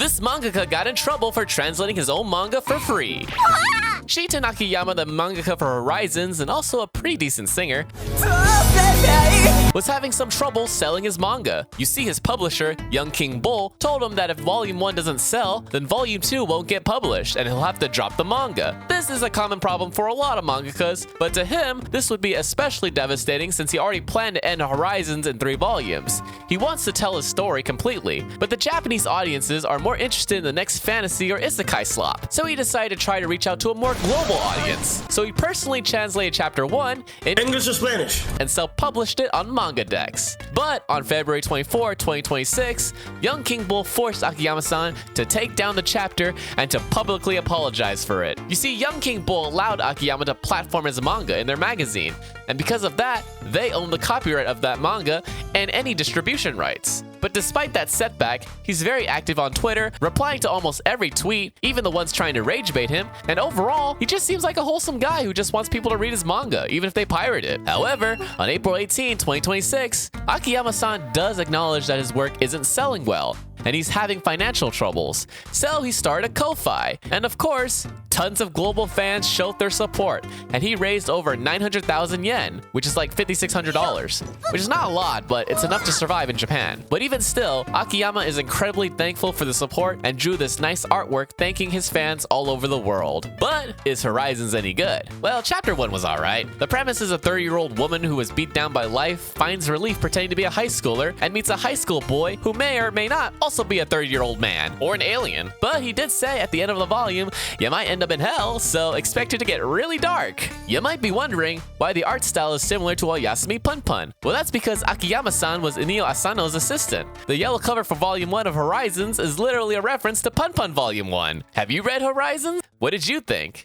this mangaka got in trouble for translating his own manga for free. Shiita Nakayama, the mangaka for Horizons and also a pretty decent singer, was having some trouble selling his manga. You see, his publisher, Young King Bull, told him that if Volume 1 doesn't sell, then Volume 2 won't get published and he'll have to drop the manga. This is a common problem for a lot of mangakas, but to him, this would be especially devastating since he already planned to end Horizons in 3 volumes. He wants to tell his story completely, but the Japanese audiences are more interested in the next fantasy or isekai slop, so he decided to try to reach out to a more global audience. So he personally translated Chapter 1 in English or Spanish and self-published it on Manga Dex. But on February 24, 2026, Young King Bull forced Akiyama-san to take down the chapter and to publicly apologize for it. You see, Young King Bull allowed Akiyama to platform his manga in their magazine, and because of that, they own the copyright of that manga and any distribution rights. But despite that setback, he's very active on Twitter, replying to almost every tweet, even the ones trying to rage bait him, and overall, he just seems like a wholesome guy who just wants people to read his manga, even if they pirate it. However, on April 18, 2026, Akiyama-san does acknowledge that his work isn't selling well, and he's having financial troubles. So he started a Ko-Fi, and of course, tons of global fans showed their support, and he raised over 900,000 yen, which is like $5,600, which is not a lot, but it's enough to survive in Japan. But even still, Akiyama is incredibly thankful for the support and drew this nice artwork thanking his fans all over the world. But is Horizons any good? Well, Chapter 1 was alright. The premise is a 30-year-old woman who was beat down by life, finds relief pretending to be a high schooler, and meets a high school boy who may or may not also be a 30-year-old man, or an alien. But he did say at the end of the volume, you might end up in hell, so expect it to get really dark. You might be wondering why the art style is similar to Oyasumi Pun Pun. Well, that's because Akiyama-san was Inio Asano's assistant. The yellow cover for Volume 1 of Horizons is literally a reference to Pun Pun Volume 1. Have you read Horizons? What did you think?